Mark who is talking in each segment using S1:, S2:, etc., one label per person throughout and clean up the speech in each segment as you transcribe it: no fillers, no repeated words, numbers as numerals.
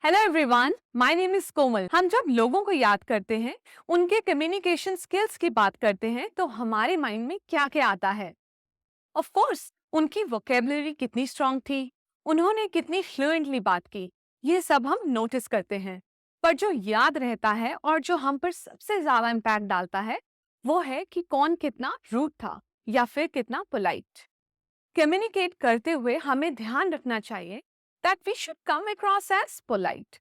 S1: Hello everyone, my name is Komal. हम जब लोगों को याद करते हैं, उनके कम्युनिकेशन स्किल्स की बात करते हैं, तो हमारे माइंड में क्या क्या आता है? ऑफ कोर्स, उनकी वोकेबलरी कितनी स्ट्रांग थी, उन्होंने कितनी फ्लुएंटली बात की, ये सब हम नोटिस करते हैं। पर जो याद रहता है और जो हम पर सबसे ज्यादा इम्पैक्ट डालता है, वो है कि कौन कितना रूड था या फिर कितना पोलाइट। कम्युनिकेट करते हुए हमें ध्यान रखना चाहिए that we should come across as polite।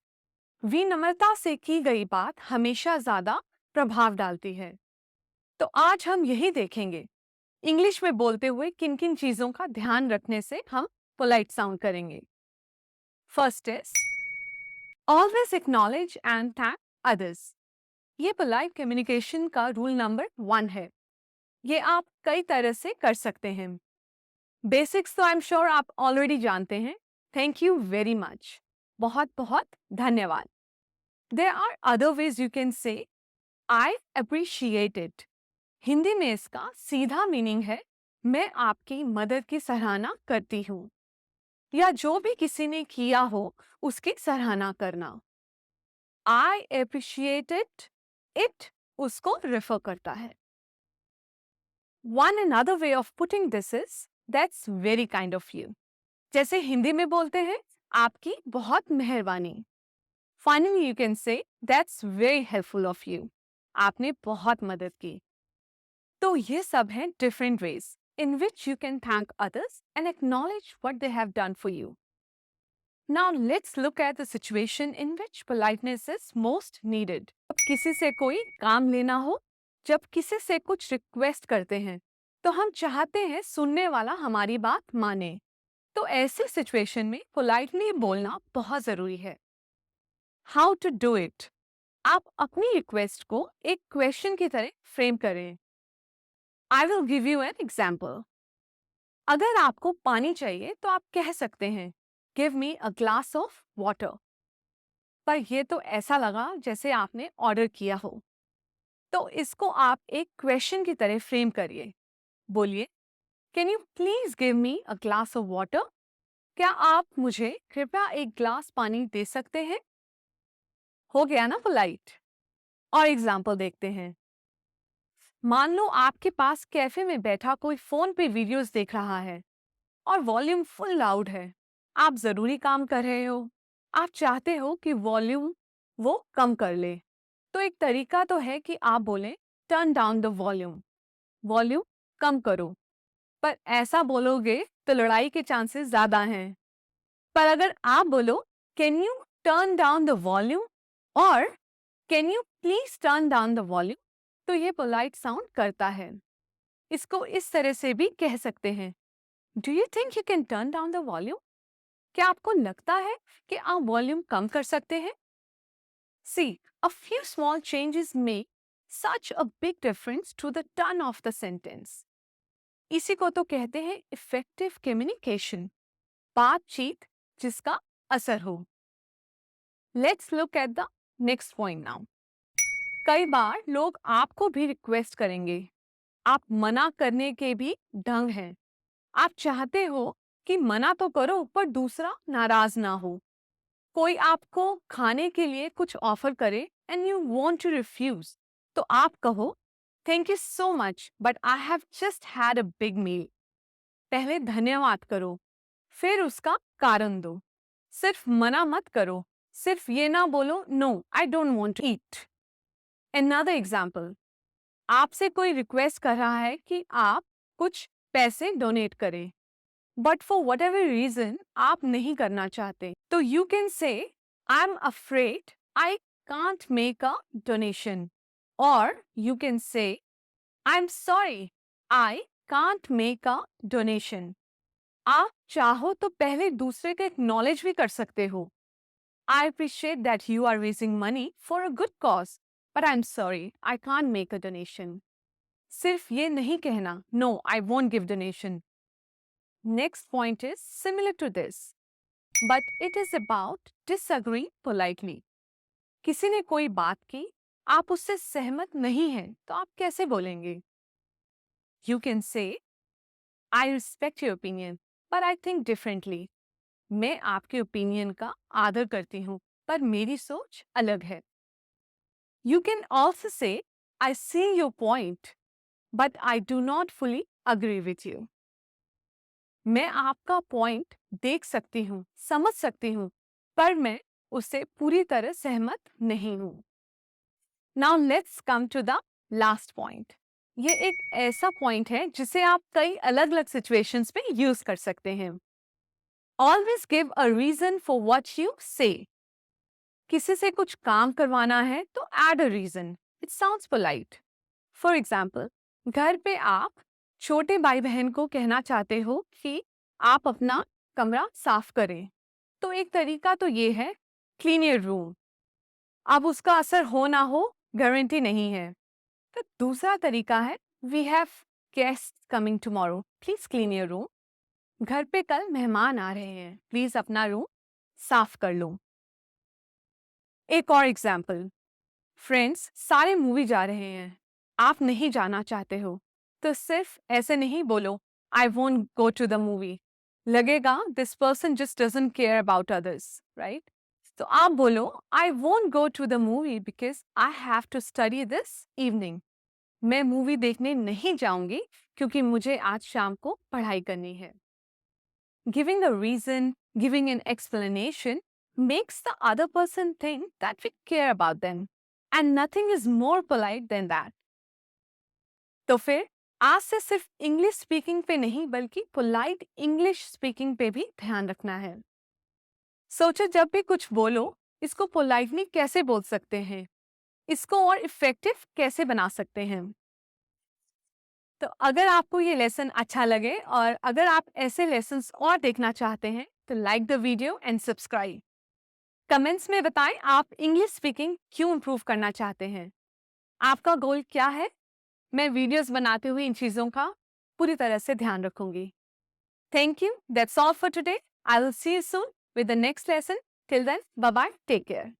S1: विनम्रता से की गई बात हमेशा ज्यादा प्रभाव डालती है। तो आज हम यही देखेंगे, इंग्लिश में बोलते हुए किन किन चीजों का ध्यान रखने से हम पोलाइट साउंड करेंगे। First is always acknowledge and thank others. ये पोलाइट कम्युनिकेशन का रूल नंबर 1 है। ये आप कई तरह से कर सकते हैं। बेसिक्स तो आई एम श्योर आप ऑलरेडी जानते हैं। थैंक यू वेरी मच, बहुत बहुत धन्यवाद। There are other ways you can say I appreciate it. Hindi में इसका सीधा मीनिंग है मैं आपकी मदद की सराहना करती हूँ, या जो भी किसी ने किया हो उसकी सराहना करना। आई अप्रिशिएट इट, इट उसको रेफर करता है। One another way of putting this is that's very kind of you। जैसे हिंदी में बोलते हैं आपकी बहुत मेहरबानी। फाइनली यू कैन से that's very helpful of you. आपने बहुत मदद की। तो ये सब हैं different ways in which you can thank others and acknowledge what they have done for you. Now let's look at the situation in which politeness is most needed. जब किसी से कोई काम लेना हो, जब किसी से कुछ रिक्वेस्ट करते हैं, तो हम चाहते हैं सुनने वाला हमारी बात माने। तो ऐसी सिचुएशन में पोलाइटली बोलना बहुत जरूरी है। How to do it? आप अपनी रिक्वेस्ट को एक क्वेश्चन की तरह फ्रेम करें। I will give you an example. अगर आपको पानी चाहिए तो आप कह सकते हैं give me a glass of water. पर यह तो ऐसा लगा जैसे आपने ऑर्डर किया हो। तो इसको आप एक क्वेश्चन की तरह फ्रेम करिए। बोलिए can you please give me a glass of water. क्या आप मुझे कृपया एक ग्लास पानी दे सकते हैं? हो गया ना पोलाइट। और एग्जाम्पल देखते हैं। मान लो आपके पास कैफे में बैठा कोई फोन पे वीडियोस देख रहा है और वॉल्यूम फुल लाउड है। आप जरूरी काम कर रहे हो, आप चाहते हो कि वॉल्यूम वो कम कर ले। तो एक तरीका तो है कि आप बोलें turn down the volume, volume कम करो। पर ऐसा बोलोगे तो लड़ाई के चांसेस ज्यादा हैं। पर अगर आप बोलो can you turn down the volume और can you please turn down the volume, तो ये पोलाइट साउंड करता है। इसको इस तरह से भी कह सकते हैं do you think you can turn down the volume. क्या आपको लगता है कि आप वॉल्यूम कम कर सकते हैं? See a few small changes make such a big difference to the turn of the sentence. इसी को तो कहते हैं इफेक्टिव कम्युनिकेशन, बातचीत जिसका असर हो। Let's look at the next point now. कई बार लोग आपको भी रिक्वेस्ट करेंगे। आप मना करने के भी ढंग हैं। आप चाहते हो कि मना तो करो पर दूसरा नाराज ना हो। कोई आपको खाने के लिए कुछ ऑफर करे and you want to refuse, तो आप कहो thank you so much but I have just had a big meal. पहले धन्यवाद करो, फिर उसका कारण दो। सिर्फ मना मत करो, सिर्फ ये ना बोलो no I don't want to eat. Another example, आपसे कोई रिक्वेस्ट कर रहा है कि आप कुछ पैसे डोनेट करें, but for whatever reason आप नहीं करना चाहते, तो you can say I am afraid I can't make a donation, और you can say I am sorry I can't make a donation. आप चाहो तो पहले दूसरे का एक्नॉलेज भी कर सकते हो। I appreciate that you are raising money for a good cause but I am sorry I can't make a donation. सिर्फ ये नहीं कहना no I won't give donation. Next point is similar to this, but it is about disagree politely। किसी ने कोई बात की, आप उससे सहमत नहीं हैं, तो आप कैसे बोलेंगे? You can say, I respect your opinion, but I think differently। मैं आपके ओपिनियन का आदर करती हूँ, पर मेरी सोच अलग है. You can also say, I see your point, but I do not fully agree with you. मैं आपका पॉइंट देख सकती हूँ, समझ सकती हूँ, पर मैं उससे पूरी तरह सहमत नहीं हूँ. Now let's come to the last point. ये एक ऐसा पॉइंट है जिसे आप कई अलग अलग सिचुएशंस में यूज कर सकते हैं. Always give a reason for what you say. किसी से कुछ काम करवाना है तो add a reason. It sounds polite. For example, घर पे आप छोटे भाई बहन को कहना चाहते हो कि आप अपना कमरा साफ करें. तो एक तरीका तो ये है, clean your room. अब उसका असर हो ना हो गारंटी नहीं है. तो दूसरा तरीका है, we have guests coming tomorrow. Please clean your room. घर पे कल मेहमान आ रहे हैं, प्लीज अपना रूम साफ कर लो. एक और एग्जाम्पल, फ्रेंड्स सारे मूवी जा रहे हैं, आप नहीं जाना चाहते हो, तो सिर्फ ऐसे नहीं बोलो I won't go to the movie. लगेगा this person just doesn't care about others, right? तो आप बोलो I won't go to the movie because I have to study this evening. मैं मूवी देखने नहीं जाऊंगी क्योंकि मुझे आज शाम को पढ़ाई करनी है. Giving a reason, giving an explanation makes the other person think that we care about them. And nothing is more polite than that. तो फिर आज से सिर्फ इंग्लिश स्पीकिंग पे नहीं बल्कि पोलाइट इंग्लिश स्पीकिंग पे भी ध्यान रखना है. सोचो जब भी कुछ बोलो इसको पोलाइटली कैसे बोल सकते हैं, इसको और इफेक्टिव कैसे बना सकते हैं. तो अगर आपको ये लेसन अच्छा लगे और अगर आप ऐसे लेसन्स और देखना चाहते हैं तो like the video and subscribe. Comments में बताएं आप इंग्लिश स्पीकिंग क्यों इम्प्रूव करना चाहते हैं, आपका गोल क्या है. मैं वीडियोस बनाते हुए इन चीज़ों का पूरी तरह से ध्यान रखूंगी. Thank you. That's all for today. I will see you soon with the next lesson. Till then, bye bye, take care.